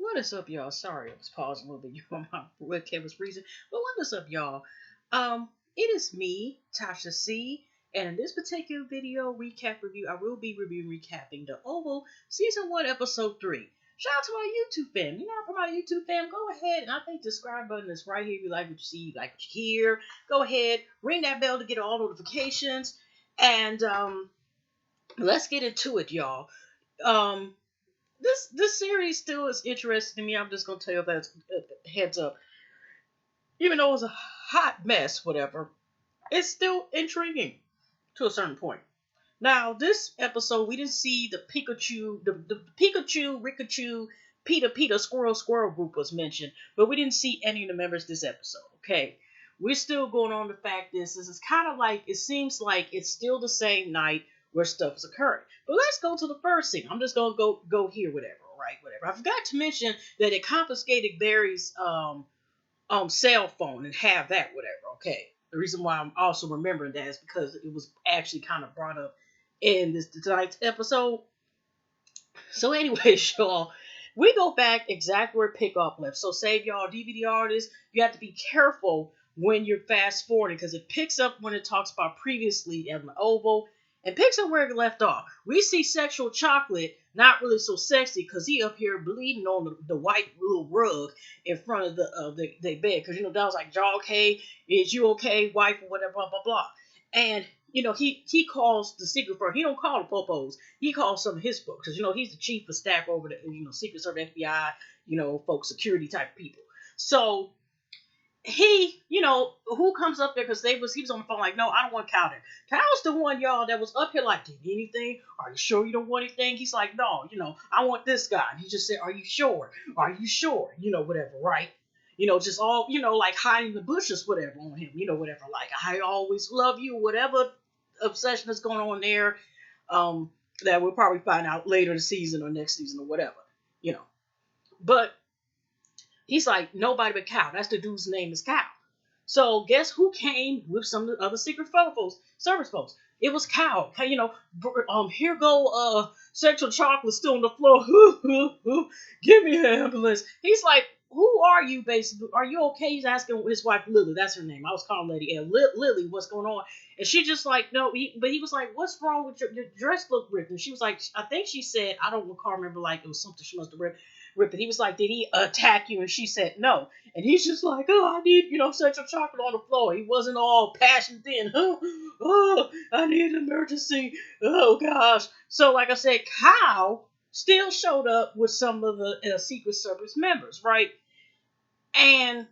What is up, y'all? Sorry, I was pausing a little bit. My webcam was freezing. But what is up, y'all? It is me, Tasha C. And in this particular video recap review, I will be recapping the Oval Season 1, Episode 3. Shout out to my YouTube fam. You know, for my YouTube fam, go ahead. And I think the subscribe button is right here. If you like what you see, you like what you hear, go ahead. Ring that bell to get all notifications. And let's get into it, y'all. Um, this series still is interesting to me. I'm just gonna tell you that heads up. Even though it's a hot mess, whatever, it's still intriguing to a certain point. Now, this episode we didn't see the Pikachu, the Pikachu, Rikachu, Peter, Squirrel group was mentioned, but we didn't see any of the members this episode. Okay, we're still going on the fact this is kind of like it seems like it's still the same night where stuff is occurring. But let's go to the first scene. I'm just gonna go here, whatever. All right, whatever. I forgot to mention that it confiscated Barry's cell phone and have that, whatever. Okay. The reason why I'm also remembering that is because it was actually kind of brought up in this tonight's episode. So, anyways, y'all, we go back exactly where pickup left. So, save y'all DVD artists. You have to be careful when you're fast forwarding because it picks up when it talks about previously at the Oval and picks up where it left off. We see sexual chocolate, not really so sexy because he up here bleeding on the white little rug in front of the bed because that was like, y'all okay? Is you okay, wife or whatever, blah blah blah. And he calls the secret firm. He don't call the popos. He calls some of his folks because he's the chief of staff over the Secret Service, FBI, folks, security type people. So he, who comes up there because he was on the phone like, no, I don't want Cal there. Cal's the one, y'all, that was up here like, did anything? Are you sure you don't want anything? He's like, no, I want this guy. And he just said, are you sure? Are you sure? Whatever, right? Just all, like hiding the bushes, whatever on him, whatever. Like, I always love you, whatever obsession is going on there. That we'll probably find out later the season or next season or whatever, But he's like, nobody but Cal. That's the dude's name is Cal. So guess who came with some of the other secret service folks? It was Cal. Here go sexual chocolate still on the floor. Give me an ambulance. He's like, who are you basically? Are you okay? He's asking his wife Lily. That's her name. I was calling Lady L. Lily, what's going on? And she just like, no, but he was like, what's wrong with your dress look ripped? And she was like, I think she said, I don't recall, remember, like it was something she must have ripped. He was like, did he attack you? And she said no. And he's just like, oh, I need, sexual chocolate on the floor. He wasn't all passionate then. Oh, I need an emergency. Oh, gosh. So, like I said, Kyle still showed up with some of the Secret Service members, right? And,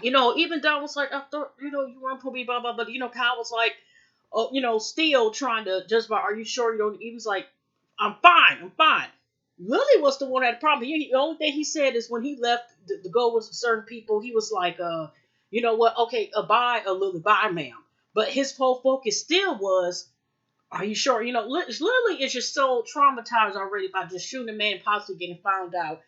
even Don was like, I thought, you weren't supposed to be blah, blah, blah. But, Kyle was like, oh, still trying to just about, are you sure you don't? He was like, I'm fine. Lily was the one that had the problem. The only thing he said is when he left to go with certain people, he was like, you know what? Okay, bye, Lily, bye, ma'am. But his whole focus still was, are you sure? Lily is just so traumatized already by just shooting a man, possibly getting found out,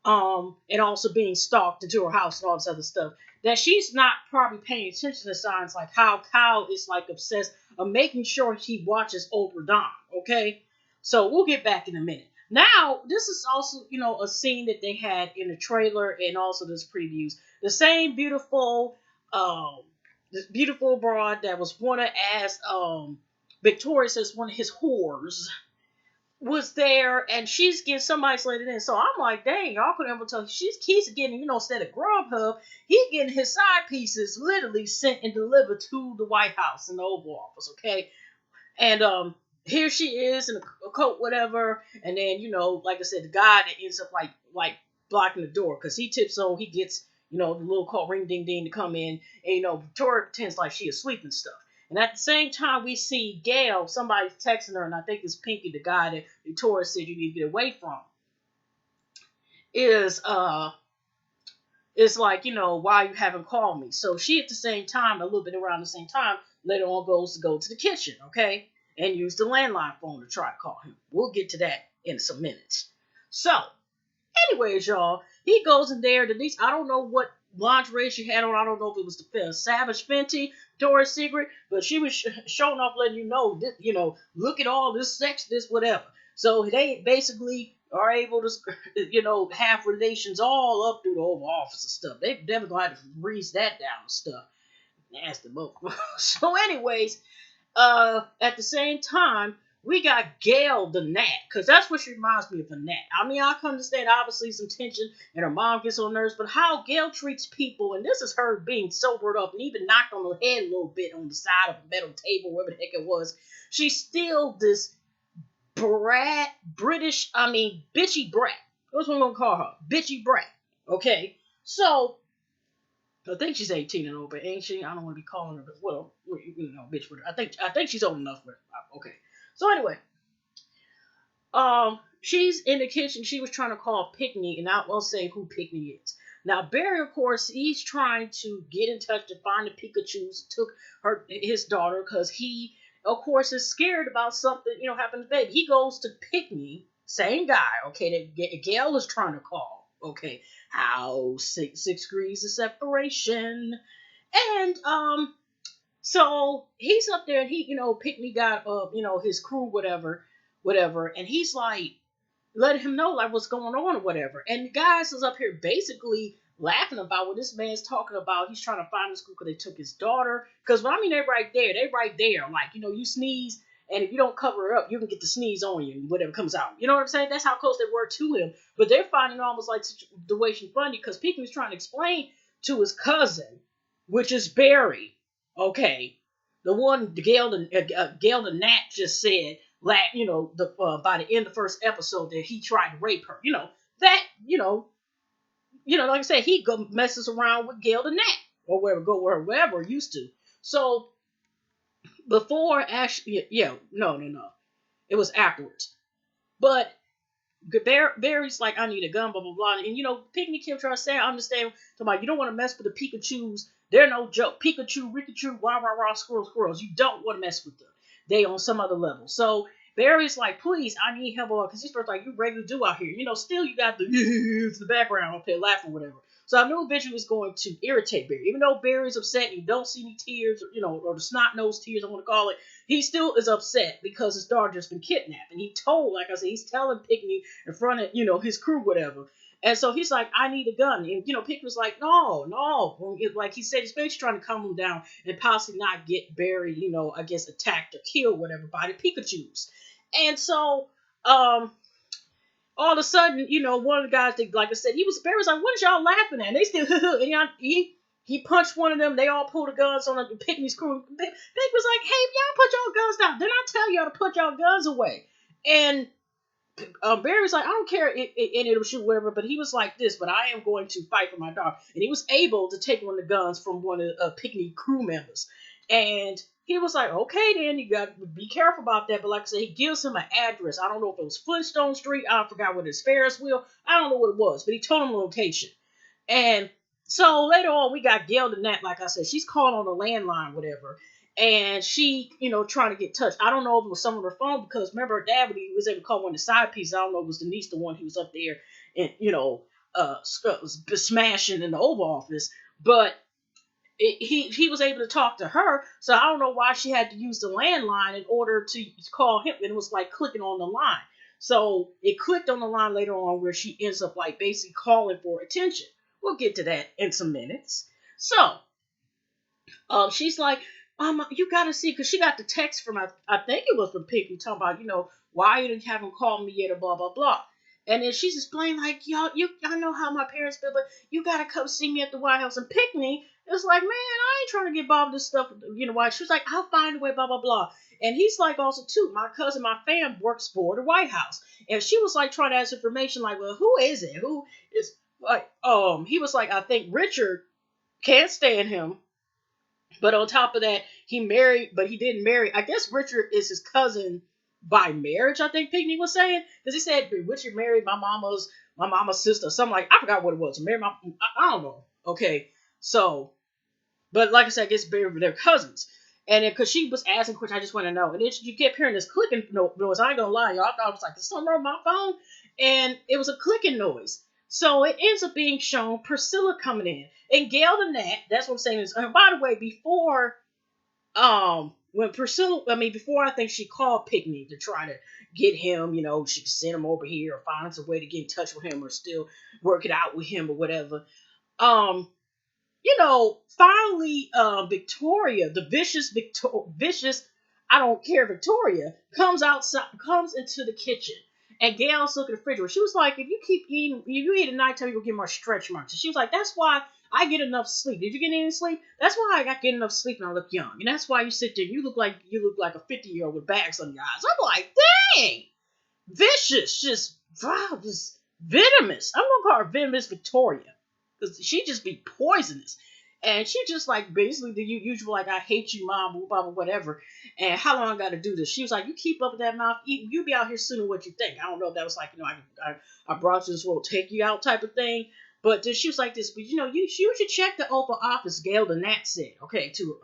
and also being stalked into her house and all this other stuff, that she's not probably paying attention to signs like how Kyle is like obsessed of making sure he watches over Don. Okay, so we'll get back in a minute. Now, this is also, a scene that they had in the trailer and also this previews. The same this beautiful broad that was wanted as Victorious as one of his whores was there, and she's getting somebody's let it in. So I'm like, dang, y'all couldn't ever tell. He's getting, instead of Grubhub, he's getting his side pieces literally sent and delivered to the White House in the Oval Office, okay? And here she is in a coat, whatever, and then like I said, the guy that ends up like blocking the door because he tips on, he gets the little call ring ding ding to come in, and Victoria pretends like she asleep and stuff. And at the same time, we see Gail, somebody's texting her, and I think it's Pinky, the guy that Victoria said you need to get away from, is like, why you haven't called me? So she at the same time, a little bit around the same time, later on goes to go to the kitchen, okay? And use the landline phone to try to call him. We'll get to that in some minutes. So, anyways, y'all, he goes in there. Denise, I don't know what lingerie she had on. I don't know if it was the Savage Fenty, Victoria's Secret, but she was showing off, letting this, look at all this sex, this, whatever. So they basically are able to, have relations all up through the Oval Office and stuff. They never gonna have to freeze that down and stuff. Nasty book. So, anyways, at the same time, we got Gail the Gnat, because that's what she reminds me of, a gnat. I mean, I can understand obviously some tension and her mom gets on nerves, but how Gail treats people, and this is her being sobered up and even knocked on the head a little bit on the side of a metal table, wherever the heck it was. She's still this bitchy brat. That's what I'm gonna call her, bitchy brat. Okay, so I think she's 18 and over, ain't she? I don't want to be calling her, but well, bitch. I think she's old enough. But okay. So anyway, she's in the kitchen. She was trying to call Pickney, and I won't say who Pickney is. Now Barry, of course, he's trying to get in touch to find the Pikachu's. Took his daughter, because he, of course, is scared about something happened to baby. He goes to Pickney, same guy. Okay, that Gail is trying to call. Okay, how six degrees of separation, and so he's up there, and Pickney got his crew, whatever, and he's like letting him know like what's going on or whatever. And the guys is up here basically laughing about what this man's talking about. He's trying to find this group because they took his daughter. Because when I mean they right there. Like, you sneeze, and if you don't cover it up, you can get the sneeze on you, whatever comes out. You know what I'm saying? That's how close they were to him. But they're finding almost like situation funny, because Pickney's trying to explain to his cousin, which is Barry. Okay, the one Gail the Nat just said, by the end of the first episode, that he tried to rape her. Like I said, he messes around with Gail the Nat, or wherever used to. So before actually, yeah, no, it was afterwards. But Barry's like, I need a gun, blah blah blah, and Pickney Kim trying to say, I understand. You don't want to mess with the Pikachu's. They're no joke. Pikachu, Rikachu, rah, squirrels. You don't want to mess with them. They on some other level. So Barry's like, please, I need help, because he's first like, you regularly do out here. Still you got the background up there laughing, whatever. So I knew eventually was going to irritate Barry. Even though Barry's upset and you don't see any tears, or the snot-nosed tears, I want to call it, he still is upset because his daughter just been kidnapped. And he told, like I said, he's telling Pickney in front of, his crew, whatever. And so he's like, I need a gun. And, Pickney was like, no. Like he said, he's basically trying to calm him down and possibly not get Barry, I guess, attacked or killed, whatever, by the Pikachus. And so, all of a sudden, one of the guys, like I said, Barry was like, what is y'all laughing at? And they still, and he punched one of them. They all pulled the guns on the Pickney's crew. Pick was like, hey, y'all put y'all guns down. Then I tell y'all to put y'all guns away. And Barry was like, I don't care, and it'll shoot whatever, but he was like this, but I am going to fight for my daughter. And he was able to take one of the guns from one of Pickney crew members. And he was like, okay, then you got to be careful about that. But like I said, he gives him an address. I don't know if it was Flintstone Street. I forgot what his Ferris wheel. I don't know what it was, but he told him the location. And so later on, we got Gail the Nat, like I said, she's calling on the landline, whatever. And she, trying to get touched. I don't know if it was someone on her phone, because remember her dad, when he was able to call one of the side pieces, I don't know if it was Denise, the one who was up there and, smashing in the Oval Office. But he was able to talk to her, so I don't know why she had to use the landline in order to call him. And it was like clicking on the line. So it clicked on the line later on, where she ends up like basically calling for attention. We'll get to that in some minutes. So she's like, you gotta see, because she got the text from, I think it was from Pickney, talking about, why you didn't have him call me yet, or blah blah blah. And then she's explaining like, y'all know how my parents feel, but you gotta come see me at the White House. And Pickney is like, man, I ain't trying to get involved in this stuff. Why? She was like, I'll find a way, blah blah blah. And he's like, also too, my cousin, my fam works for the White House. And she was like trying to ask information, like, well, who is it? Who is like, he was like, I think Richard can't stand him. But on top of that, he married, but he didn't marry. I guess Richard is his cousin by marriage, I think Pickney was saying. Because he said Richard married my mama's sister, something like, I forgot what it was. Married I don't know. Okay. So, but like I said, I guess they're cousins. And then, because she was asking questions, I just want to know. And then you kept hearing this clicking noise. I ain't gonna lie, y'all. I thought it was like, there's something wrong with my phone. And it was a clicking noise. So it ends up being shown Priscilla coming in. And Gail the Nat, that's what I'm saying is, by the way, before I think she called Pickney to try to, get him, she could send him over here or find some way to get in touch with him or still work it out with him or whatever. Um, finally, Victoria, the vicious, I don't care, Victoria comes outside, comes into the kitchen, and Gail's looking at the refrigerator. She was like, "If you keep eating, if you eat at nighttime, you'll get more stretch marks." And she was like, "That's why I get enough sleep. Did you get any sleep? That's why I got get enough sleep and I look young, and that's why you sit there. You look like a 50-year-old with bags on your eyes." I'm like, dang, vicious, just wow, just venomous. I'm gonna call her venomous Victoria because she just be poisonous. And she just like basically the usual like I hate you, mom, blah blah whatever. And how long I got to do this? She was like, you keep up with that mouth, you be out here sooner what you think. I don't know if that was like I brought you to this world, take you out type of thing. But then she was like this, but you should check the Oval Office, Gail the Nat said, okay, to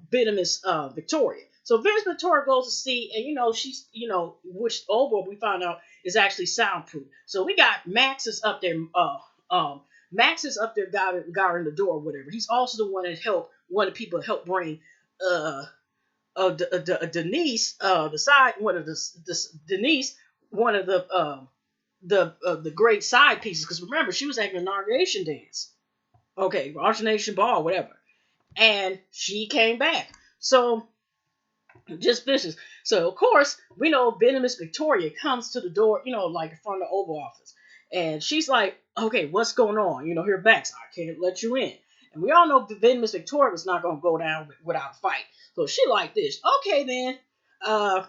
venomous Victoria. So venomous Victoria goes to see, and she's which Oval we found out is actually soundproof. So we got Max is up there, Max is up there guarding the door or whatever. He's also the one of the people that helped bring Denise, the side one of the Denise, one of the great side pieces, because remember she was at an inauguration dance, okay, inauguration ball, whatever, and she came back. So just vicious. So of course we know venomous Victoria comes to the door, like in front of the Oval Office, and she's like, "Okay, what's going on? Here, Max, I can't let you in." And we all know the venomous Victoria was not gonna go down without a fight. So she like this. Okay then, uh,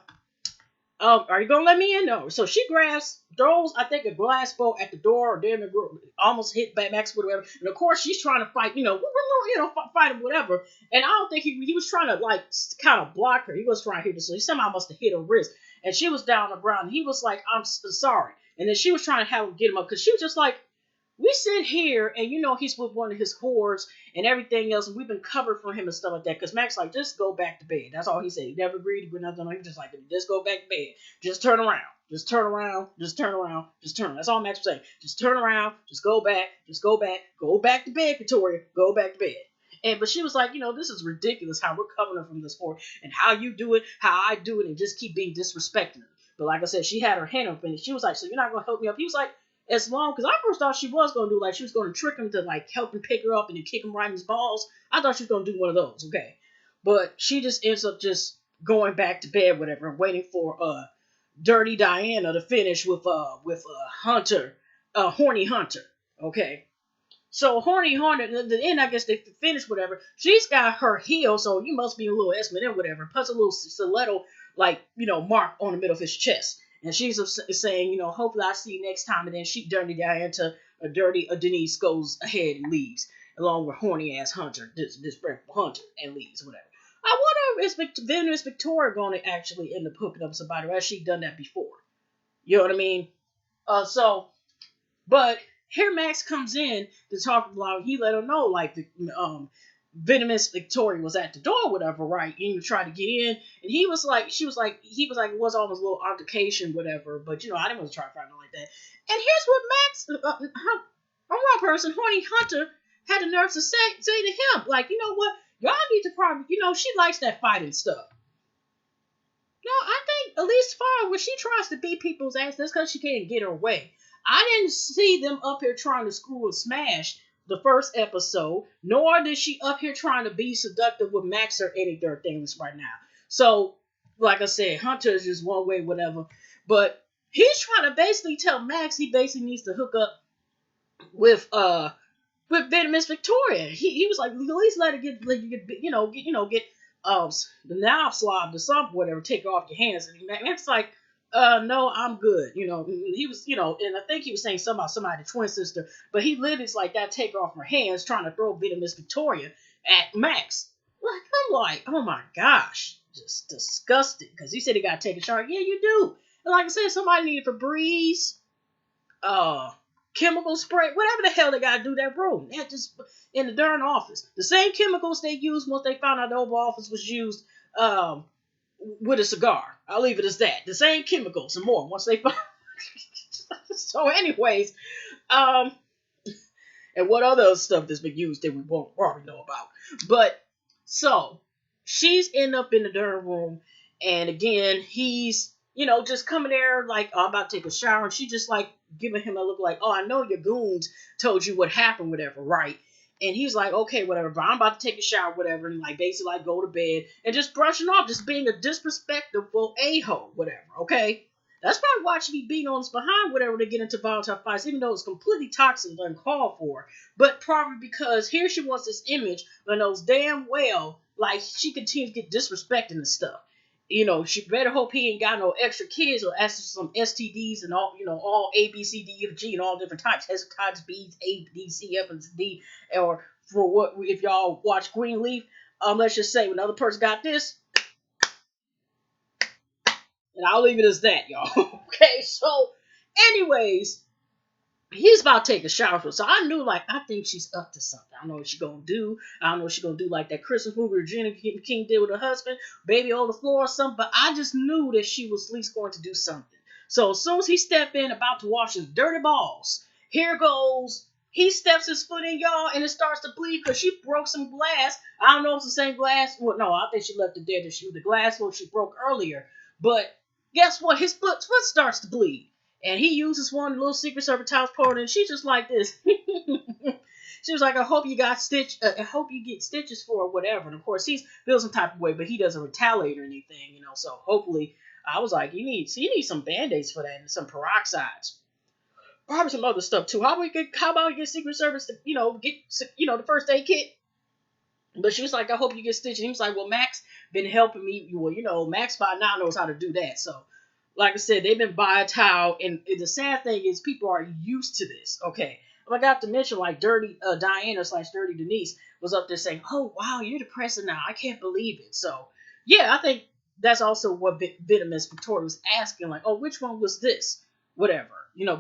are you gonna let me in? No. So she throws, I think, a glass bowl at the door, or damn, almost hit Max with whatever. And of course, she's trying to fight, fight him, whatever. And I don't think he was trying to like kind of block her. He was trying to hit her, so he somehow must have hit her wrist. And she was down on the ground. And he was like, "I'm sorry." And then she was trying to have him get him up because she was just like, we sit here and he's with one of his whores and everything else, and we've been covered for him and stuff like that. Because Max like, just go back to bed. That's all he said. He never agreed with nothing. He just like, just go back to bed. Just turn around. Just turn around. Just turn around. Just turn. That's all Max was saying. Just turn around. Just go back. Just go back. Go back to bed, Victoria. Go back to bed. But she was like, this is ridiculous how we're covering her from this for, and how you do it, how I do it, and just keep being disrespecting her. But like I said, she had her hand up, and she was like, "So you're not gonna help me up?" He was like, as long, because I first thought she was going to do, like, she was going to trick him to, like, help him pick her up and then kick him right in his balls. I thought she was going to do one of those, okay. But she just ends up just going back to bed, whatever, and waiting for Dirty Diana to finish with Hunter, Horny Hunter, okay. So Horny Hunter, the end, I guess they finished whatever. She's got her heel, so you must be a little Esmond whatever, plus a little stiletto, like, mark on the middle of his chest. And she's saying, hopefully I see you next time. And then Dirty Diana to Denise goes ahead and leaves, along with horny ass Hunter, this Hunter, and leaves, whatever. I wonder if is Victoria going to actually end up hooking up somebody, or has she done that before? You know what I mean? But here Max comes in to talk about. He let her know like the venomous Victoria was at the door, whatever, right? And you try to get in, and he was like, it was almost a little altercation, whatever. But I didn't want to try to find out like that. And here's what Max, a wrong person, Horny Hunter, had the nerve to say to him, like, you know what, y'all need to probably, she likes that fighting stuff. No, I think at least far when she tries to beat people's ass, that's because she can't get her way. I didn't see them up here trying to screw and smash the first episode, nor did she up here trying to be seductive with Max or any dirt things right now. So, like I said, Hunter is just one way, whatever. But he's trying to basically tell Max he basically needs to hook up with Venomous Victoria. He was like, at least let her get the knob slob to some whatever, take it off your hands. And Max like, no, I'm good. He was, and I think he was saying something about somebody, the twin sister, but he literally like that, take off her hands, trying to throw Venomous Victoria at Max. Like, I'm like, oh my gosh, just disgusting. Because he said he got to take a shower. Yeah, you do. And like I said, somebody needed Febreze, chemical spray, whatever the hell they got to do that room. That just in the darn office. The same chemicals they used once they found out the Oval Office was used with a cigar. I'll leave it as that. The same chemicals and more once they found. So, anyways, and what other stuff that's been used that we won't already know about. But so she's end up in the darn room, and again he's just coming there like, oh, I'm about to take a shower, and she just like giving him a look like, oh, I know your goons told you what happened, whatever, right? And he's like, okay, whatever, but I'm about to take a shower, whatever, and like basically like go to bed and just brushing off, just being a disrespectful a-hole, whatever, okay? That's probably why she be beating on us behind, whatever, to get into volatile fights, even though it's completely toxic and uncalled for. But probably because here she wants this image, but knows damn well, like, she continues to get disrespected and stuff. She better hope he ain't got no extra kids or some STDs and all A, B, C, D, F, G, and all different types. Hepatitis B, A, B, C, F, and D. Or for what, if y'all watch Greenleaf, let's just say when another person got this, and I'll leave it as that, y'all. Okay, so, anyways, he's about to take a shower. So I knew, like, I think she's up to something. I don't know what she's going to do. I don't know what she's going to do like that Christmas movie Regina King did with her husband, baby on the floor or something. But I just knew that she was at least going to do something. So as soon as he stepped in, about to wash his dirty balls, here goes. He steps his foot in, y'all, and it starts to bleed because she broke some glass. I don't know if it's the same glass. Well, no, I think she left it there. The glass one she broke earlier. But guess what? His foot starts to bleed. And he uses one little Secret Service house party, and she's just like this. She was like, I hope you got I hope you get stitches for it, whatever. And of course, he's feels some type of way, but he doesn't retaliate or anything. So hopefully, I was like, you need some band-aids for that and some peroxides. Probably some other stuff too. How about we get Secret Service to, get, the first aid kit? But she was like, I hope you get stitches. And he was like, well, Max been helping me. Well, Max by now knows how to do that. So, like I said, they've been by a towel. And the sad thing is people are used to this. Okay. I got to mention, like, Dirty Diana / Dirty Denise was up there saying, oh, wow, you're depressing now. I can't believe it. So, yeah, I think that's also what Venomous Victoria was asking. Like, oh, which one was this? Whatever.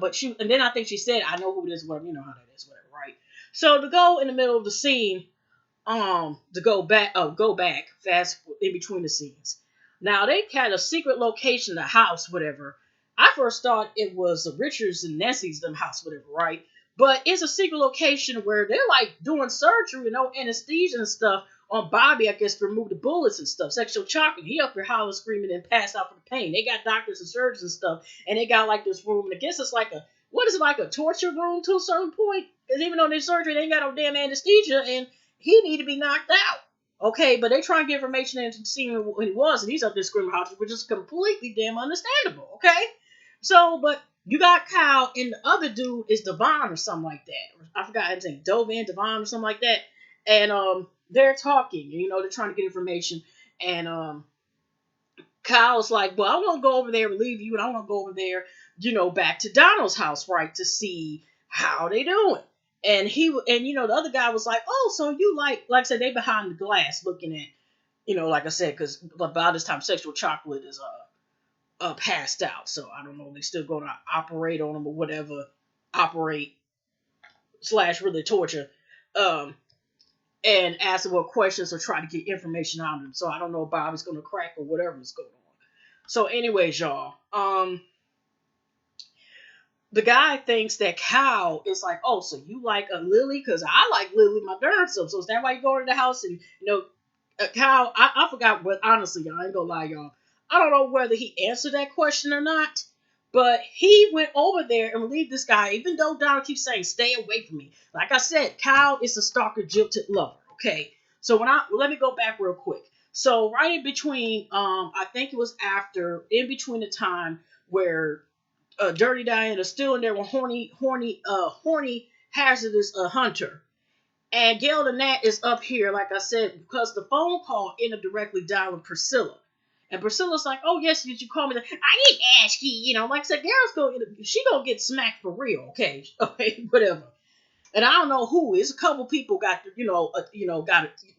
But and then I think she said, I know who it is. Whatever. You know how that is. Whatever, right? So, to go in the middle of the scene, to go back fast in between the scenes. Now they had a secret location, the house, whatever. I first thought it was Richards and Nessie's them house, whatever, right? But it's a secret location where they're like doing surgery, anesthesia and stuff on Bobby, I guess, to remove the bullets and stuff. Sexual chocolate. He up here hollering, screaming, and passed out from the pain. They got doctors and surgeons and stuff, and they got like this room, and I guess it's like like a torture room to a certain point? Because even though they surgery, they ain't got no damn anesthesia, and he need to be knocked out. Okay, but they try and get information into seeing when he was, and he's up there screaming house, which is completely damn understandable. Okay, so but you got Kyle, and the other dude is Devon or something like that. I forgot his name, Dovan, Devon or something like that. And they're talking. They're trying to get information, and Kyle's like, well, I want to go over there and leave you, and I want to go over there, back to Donald's house, right, to see how they doing. And the other guy was like, oh, so you like I said, they behind the glass looking at, like I said, because by this time, Sexual Chocolate is passed out. So I don't know, they still going to operate on him or whatever, operate / really torture, and ask him what questions or try to get information out of him. So I don't know if Bobby's going to crack or whatever is going on. So anyways, y'all, the guy thinks that Kyle is like, oh, so you like a Lily? Because I like Lily my darn self. So is that why you go to the house? And, Kyle, I forgot what, honestly, y'all, I ain't gonna lie, y'all. I don't know whether he answered that question or not, but he went over there and relieved this guy, even though Donald keeps saying, stay away from me. Like I said, Kyle is a stalker, jilted lover, okay? So let me go back real quick. So right in between, I think it was in between the time where Dirty Diana still in there with horny, hazardous Hunter. And Gail the Nat is up here, like I said, because the phone call ended directly dialing Priscilla. And Priscilla's like, oh, yes, did you call me? I didn't ask you, like I said, Gail's she gonna get smacked for real, okay? Okay, whatever. And I don't know who. It's a couple people got,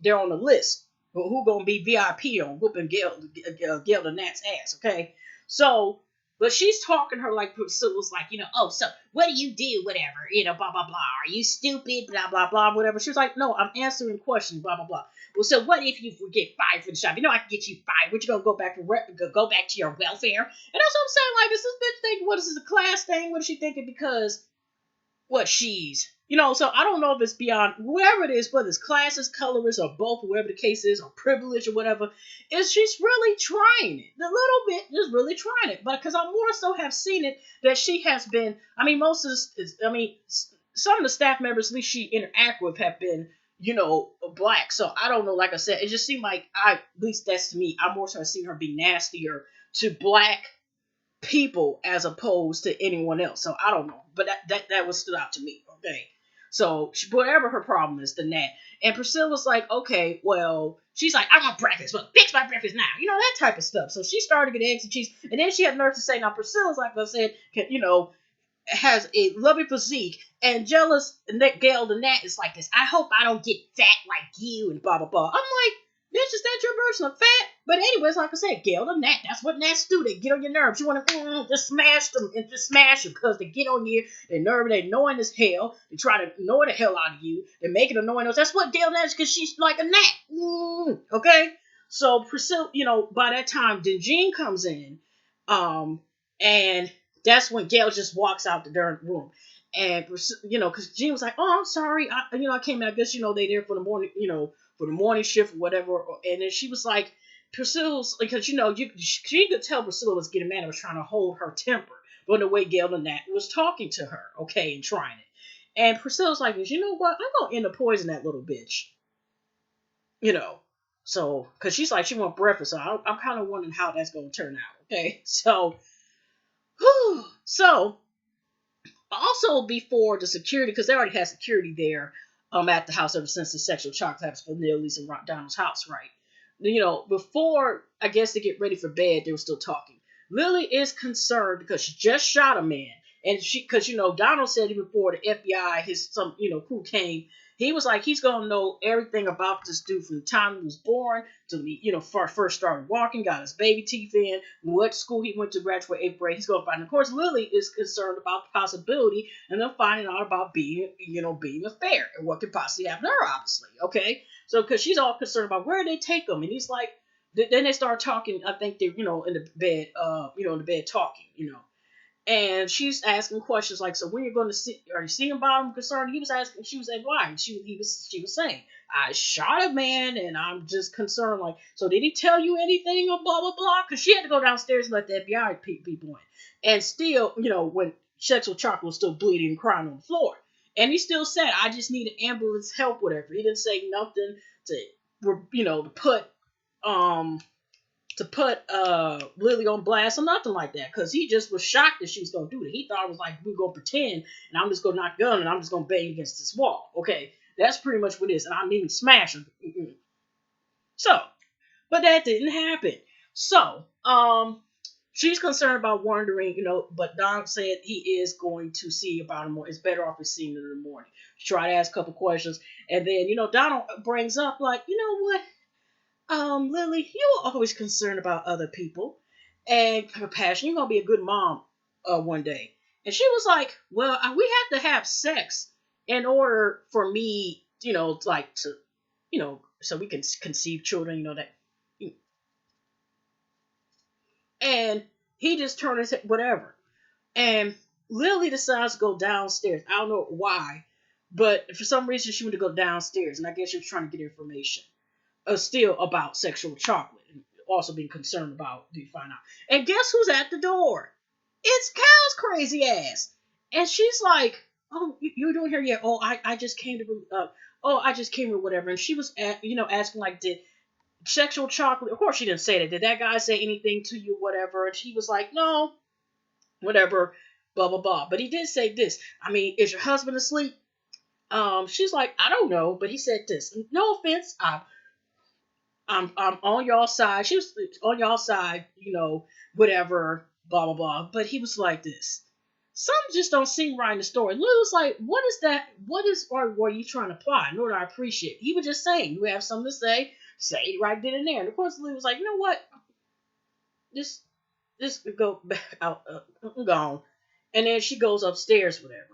they're on the list. Who gonna be VIP on whooping Gail the Nat's ass, okay? So, but she's talking to her like Priscilla's like, oh, so what do you do, whatever, blah, blah, blah. Are you stupid, blah, blah, blah, whatever. She was like, no, I'm answering questions, blah, blah, blah. Well, so what if you get fired for the shop? I can get you fired. What you gonna go back to your welfare? And that's what I'm saying. Like, is this bitch thinking, what is this, a class thing? What is she thinking? Because what she's, so I don't know if it's beyond whoever it is, whether it's classes, colorist, or both, whatever the case is, or privilege or whatever, is she's really trying it. A little bit, just really trying it. But because I more so have seen it that she has been, I mean, most of this, I mean, some of the staff members, at least she interact with, have been, black. So I don't know, like I said, it just seemed like at least that's to me, I more so have seen her be nastier to black people as opposed to anyone else. So I don't know, but that was stood out to me. Okay, so whatever her problem is, the that. And Priscilla's like, okay, well, she's like, I want breakfast, but fix my breakfast now, that type of stuff. So she started to get eggs and cheese, and then she had nerve to say, now Priscilla's like I said, has a lovely physique, and jealous and that Gail the Nat is like this. I hope I don't get fat like you and blah blah blah. I'm like, bitch, is that your version of fat? But anyways, like I said, Gail the Nat, that's what Nats do. They get on your nerves. You want to just smash them and just smash them because they get on you. They nerve. They annoying as hell. They try to annoy the hell out of you. They make it annoying. That's what Gail Nat is because she's like a gnat. Okay, so Priscilla, by that time, then Jean comes in, and that's when Gail just walks out the darn room. And, because Jean was like, oh, I'm sorry. I came in, I guess, they there for the morning, for the morning shift or whatever. And then she was like, Priscilla's, because, she could tell Priscilla was getting mad and was trying to hold her temper. But the way Gail and Nat was talking to her, okay, and trying it. And Priscilla's like, you know what? I'm going to end up poisoning that little bitch. So, because she's like, she want breakfast. So I'm kind of wondering how that's going to turn out, okay? So, so also before the security, because they already had security there at the house ever since the sexual chocolate happens for Lily's and Donald's house, right? Before I guess they get ready for bed, they were still talking. Lily is concerned because she just shot a man, and because Donald said even before the FBI, crew came, he was like he's gonna know everything about this dude from the time he was born to first started walking, got his baby teeth in, what school he went to, graduate 8th grade. He's gonna find. Of course, Lily is concerned about the possibility and then finding out about being a fair and what could possibly happen to her. Obviously, okay. So because she's all concerned about where they take him, and he's like, then they start talking. I think they're in the bed, in the bed talking, and she's asking questions like, so when you're going to see, are you seeing about him concerned? He was asking, she was saying, why? She was saying, I shot a man and I'm just concerned, like, so did he tell you anything or blah, blah, blah? Because she had to go downstairs and let the FBI people in. And still, when sexual chocolate was still bleeding and crying on the floor. And he still said, I just need an ambulance help, whatever. He didn't say nothing to put Lily on blast or nothing like that, because he just was shocked that she was gonna do it. He thought it was like, we're gonna pretend and I'm just gonna knock gun and I'm just gonna bang against this wall. Okay, that's pretty much what it is, and I'm even smashing. So, but that didn't happen. So, she's concerned about wondering, but Don said he is going to see about him more. It's better off if seeing him in the morning. She tried to ask a couple questions, and then Donald brings up like, you know what? Lily, you were always concerned about other people and compassion. You're gonna be a good mom one day. And she was like, well, we have to have sex in order for me, like to, so we can conceive children, that. And he just turned his head, whatever. And Lily decides to go downstairs. I don't know why, but for some reason she wanted to go downstairs, and I guess she was trying to get information. Still about sexual chocolate, and also being concerned about, do you find out? And guess who's at the door? It's Cal's crazy ass. And she's like, oh, you're doing here yet? Oh, I just came to, I just came or whatever. And she was, asking like, did sexual chocolate, of course she didn't say that. Did that guy say anything to you, whatever? And she was like, no, whatever, blah, blah, blah. But he did say this. I mean, is your husband asleep? She's like, I don't know. But he said this. No offense, I'm on y'all side. She was on y'all side, whatever, blah, blah, blah. But he was like this. Some just don't seem right in the story. Lil was like, what is that? What is, or were you trying to apply? Nor do I appreciate it. He was just saying, you have something to say it right then and there. And of course, Lil was like, you know what? This go back out. I'm gone. And then she goes upstairs, whatever.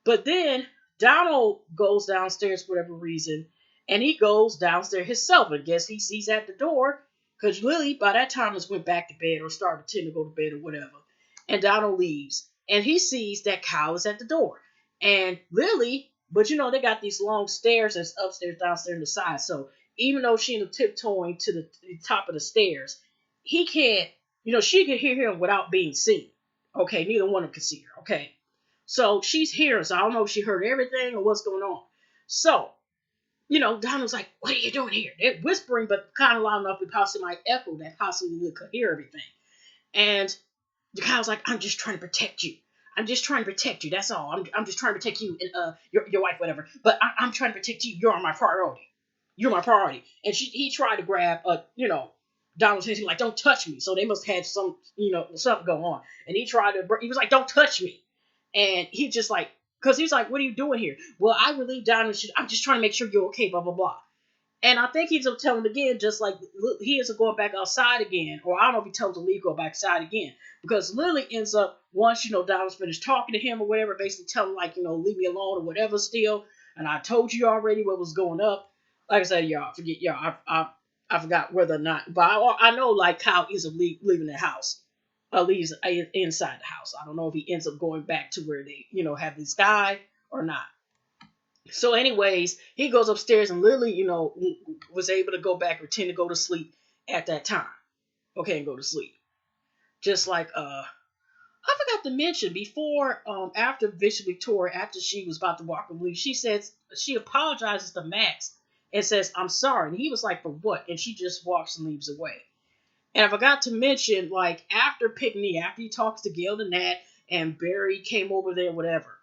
But then Donald goes downstairs for whatever reason. And he goes downstairs himself. I guess he sees at the door. Because Lily, by that time, has went back to bed or started pretending to go to bed or whatever. And Donald leaves. And he sees that Kyle is at the door. And Lily, but they got these long stairs that's upstairs, downstairs, and the side. So even though she ended up tiptoeing to the top of the stairs, he can't, she can hear him without being seen. Okay, neither one of them can see her. Okay. So she's hearing, so I don't know if she heard everything or what's going on. So, Donald's like, what are you doing here? They're whispering, but kind of loud enough to possibly might echo that possibly Lily could hear everything. And the guy's like, I'm just trying to protect you. I'm just trying to protect you. That's all. I'm just trying to protect you and your wife, whatever. But I'm trying to protect you. You're my priority. You're my priority. And he tried to grab Donald's hand. He was like, don't touch me. So they must have had something go on. And he tried to. He was like, don't touch me. And he just like, because he's like, what are you doing here? Well, I relieved Donald. I'm just trying to make sure you're okay. Blah blah blah. And I think he's telling him again, just like he is going back outside again. Or I don't know if he tells him to leave, go back outside again. Because Lily ends up, once, Donald's finished talking to him or whatever, basically telling him, like, leave me alone or whatever still. And I told you already what was going up. Like I said, y'all, forget, y'all, I forgot whether or not. But I know, like, Kyle ends up leaving the house. Leaves inside the house. I don't know if he ends up going back to where they, have this guy or not. So, anyways, he goes upstairs and Lily, was able to go back, pretend to go to sleep at that time. Okay, and go to sleep. Just like I forgot to mention before, after Bishop Victoria, after she was about to walk and leave, she says she apologizes to Max and says, I'm sorry. And he was like, for what? And she just walks and leaves away. And I forgot to mention, like, after Pickney, after he talks to Gail and Nat, and Barry came over there, whatever.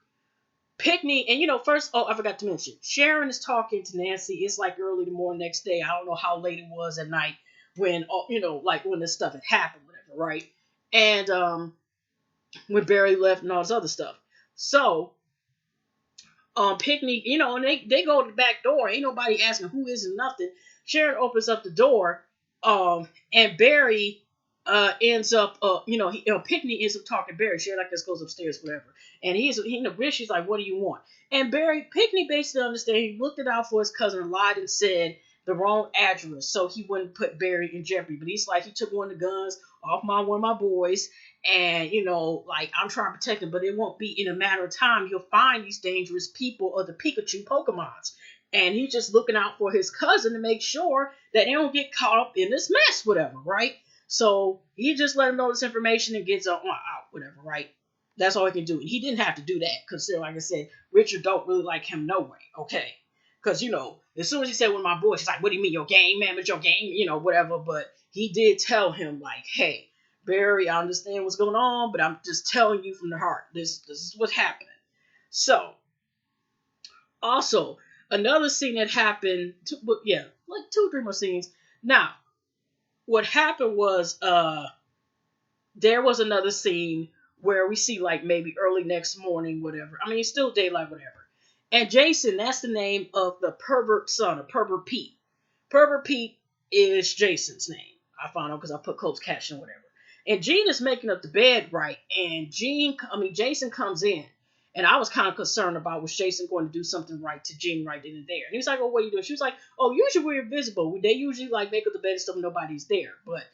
Pickney, and first, I forgot to mention, Sharon is talking to Nancy. It's like early the morning next day. I don't know how late it was at night when, like when this stuff had happened, whatever, right? And when Barry left and all this other stuff. So, Pickney, and they go to the back door. Ain't nobody asking who is and nothing. Sharon opens up the door, and Barry ends up, Pickney ends up talking to Barry. Sharon, like, this goes upstairs, whatever. And she's like, what do you want? And Pickney basically understands. He looked it out for his cousin and lied and said the wrong address so he wouldn't put Barry in jeopardy. But he's like, he took one of the guns off one of my boys. And, like, I'm trying to protect him, but it won't be in a matter of time. He'll find these dangerous people or the Pikachu Pokemons. And he's just looking out for his cousin to make sure that they don't get caught up in this mess, whatever, right? So he just let him know this information and gets out, whatever, right? That's all he can do. And he didn't have to do that because, like I said, Richard don't really like him no way, okay? Because, as soon as he said with my boys, he's like, what do you mean, your game, man? It's your game, whatever. But he did tell him, like, hey, Barry, I understand what's going on, but I'm just telling you from the heart. This is what's happening. So, also, another scene that happened, like 2 or 3 more scenes. Now, what happened was, there was another scene where we see, like, maybe early next morning, whatever. I mean, it's still daylight, whatever. And Jason, that's the name of the pervert son, or Pervert Pete. Pervert Pete is Jason's name. I found out because I put closed caption, whatever. And Gene is making up the bed, right? And Jason comes in. And I was kind of concerned about, was Jason going to do something right to Gene right then and there? And he was like, oh, what are you doing? She was like, oh, usually we're invisible. They usually, like, make up the bed and stuff, nobody's there. But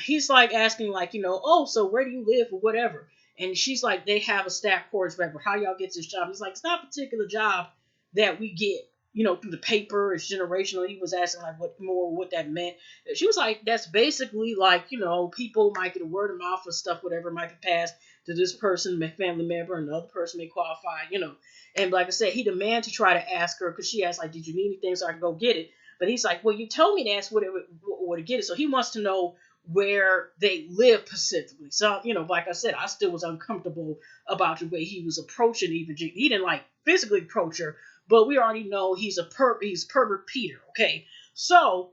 he's, like, asking, like, oh, so where do you live or whatever? And she's like, they have a staff quarters, whatever. How y'all get this job? He's like, it's not a particular job that we get, through the paper. It's generational. He was asking, like, what that meant. She was like, that's basically like, people might get a word of mouth or stuff, whatever might be passed to this person, family member, and another person may qualify, And like I said, he demanded to try to ask her, because she asked, like, did you need anything so I can go get it? But he's like, well, you told me to ask where to get it. So he wants to know where they live specifically. So, like I said, I still was uncomfortable about the way he was approaching Eva Jean. He didn't, like, physically approach her, but we already know he's pervert Peter, okay? So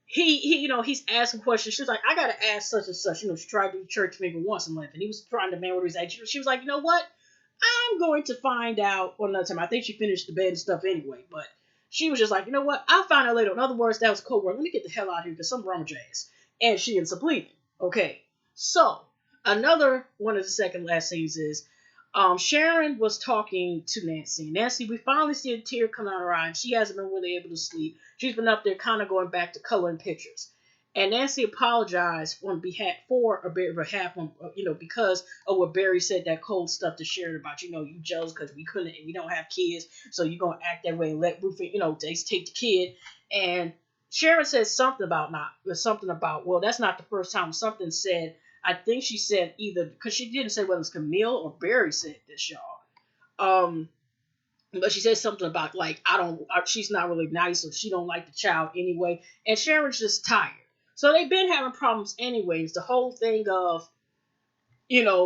he's asking questions. She was like, I gotta ask such and such. She tried to do church maybe once in life, and he was trying to demand what he was at. She was like, you know what? I'm going to find out another time. I think she finished the bed and stuff anyway, but she was just like, you know what? I'll find out later. In other words, that was code word. Let me get the hell out of here because something wrong with your ass. And she ends up leaving. Okay. So, another one of the second last scenes is Sharon was talking to Nancy. Nancy, we finally see a tear come out of her eye, and she hasn't been really able to sleep. She's been up there kind of going back to coloring pictures. And Nancy apologized on behalf on because of what Barry said, that cold stuff to Sharon about, you jealous because we don't have kids, so you're gonna act that way and let Ruth, they take the kid. And Sharon said something about, well, that's not the first time. Something said, I think she said either, because she didn't say whether it's Camille or Barry said this, y'all. But she said something about, like, she's not really nice, or she don't like the child anyway, and Sharon's just tired. So they've been having problems anyways. The whole thing of,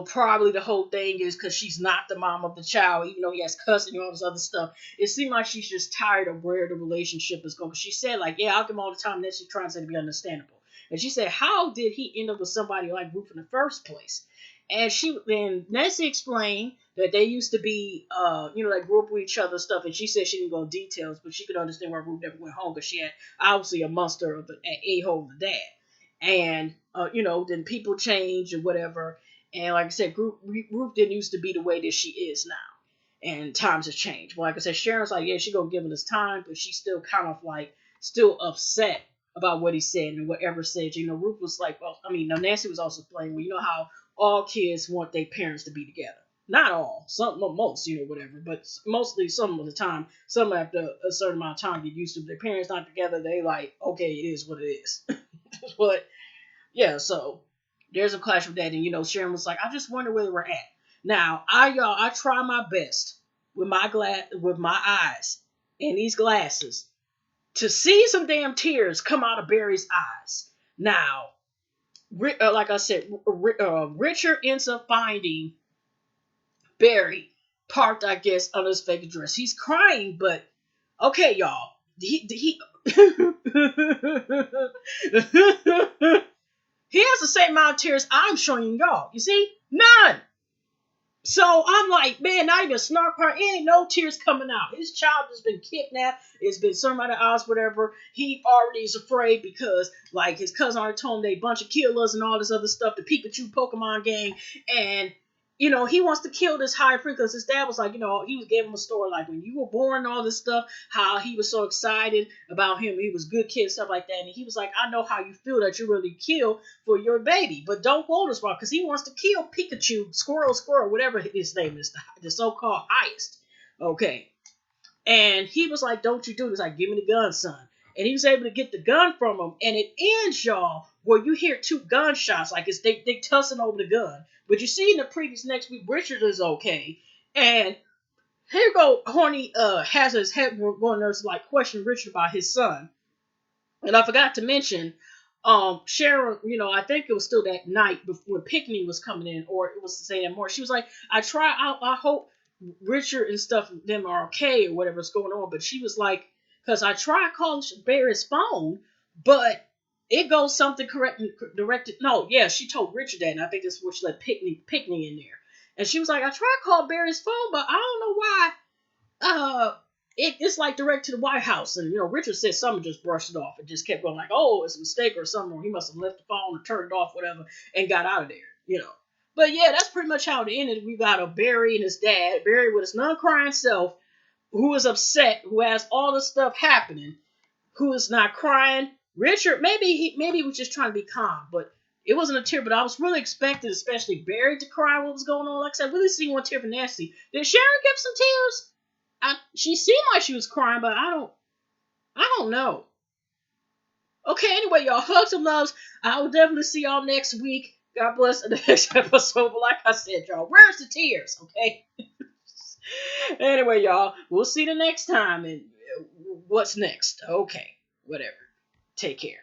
probably the whole thing is because she's not the mom of the child, even though he has custody and all this other stuff. It seemed like she's just tired of where the relationship is going. She said, like, yeah, I'll give him all the time. And then she tries to be understandable. And she said, how did he end up with somebody like Ruth in the first place? And Nancy explained that they used to be, they grew up with each other and stuff. And she said she didn't go into details, but she could understand why Ruth never went home, because she had obviously a monster of an a-hole of a dad. And, then people change or whatever. And like I said, Ruth didn't used to be the way that she is now. And times have changed. But like I said, Sharon's like, yeah, she's going to give him his time, but she's still kind of like, still upset about what he said and whatever said. Ruth was like, well, now Nancy was also playing, well, you know how all kids want their parents to be together. Not all, most, whatever, but mostly some of the time, some after a certain amount of time get used to their parents not together. They like, okay, it is what it is. But yeah, so there's a clash with that, and Sharon was like, I just wonder where we're at. Now, I try my best with my eyes and these glasses to see some damn tears come out of Barry's eyes. Now, like I said, Richard ends up finding Barry parked, I guess, under his fake address. He's crying, but okay, y'all. He He has the same amount of tears I'm showing y'all. You see? None. So I'm like, man, not even a snark part. Ain't no tears coming out. His child has been kidnapped. It's been somebody else, whatever. He already is afraid because, like, his cousin already told him they a bunch of killers and all this other stuff, the Pikachu Pokemon gang. And, he wants to kill this high priest because his dad was like, he was giving him a story like when you were born and all this stuff, how he was so excited about him. He was a good kid, stuff like that. And he was like, I know how you feel that you really kill for your baby, but don't go this far because he wants to kill Pikachu, Squirrel, whatever his name is, the so-called highest. Okay. And he was like, don't you do this. Like, give me the gun, son. And he was able to get the gun from him. And it ends, y'all, where you hear two gunshots. Like, it's they tussling over the gun. But you see in the previous next week, Richard is okay. And here you go, Horny has his head going there to, like, question Richard about his son. And I forgot to mention, Sharon, I think it was still that night before Pickney was coming in, or it was the same morning. She was like, I hope Richard and stuff them are okay or whatever's going on. But she was like, because I tried calling Barry's phone, but it goes something directed. No, yeah, she told Richard that, and I think that's where she let Pickney in there. And she was like, I tried to call Barry's phone, but I don't know why. It's like direct to the White House, and Richard said something, just brushed it off and just kept going like, oh, it's a mistake or something, or he must have left the phone or turned it off, whatever, and got out of there. But yeah, that's pretty much how it ended. We got a Barry and his dad, Barry with his non-crying self, who is upset, who has all this stuff happening, who is not crying. Richard, maybe he was just trying to be calm, but it wasn't a tear. But I was really expecting, especially Barry, to cry what was going on. Like I said, I really seen one tear from Nancy. Did Sharon give some tears? She seemed like she was crying, but I don't know. Okay, anyway, y'all, hugs and loves. I will definitely see y'all next week. God bless the next episode. But like I said, y'all, where's the tears? Okay. Anyway, y'all, we'll see the next time. And what's next? Okay, whatever. Take care.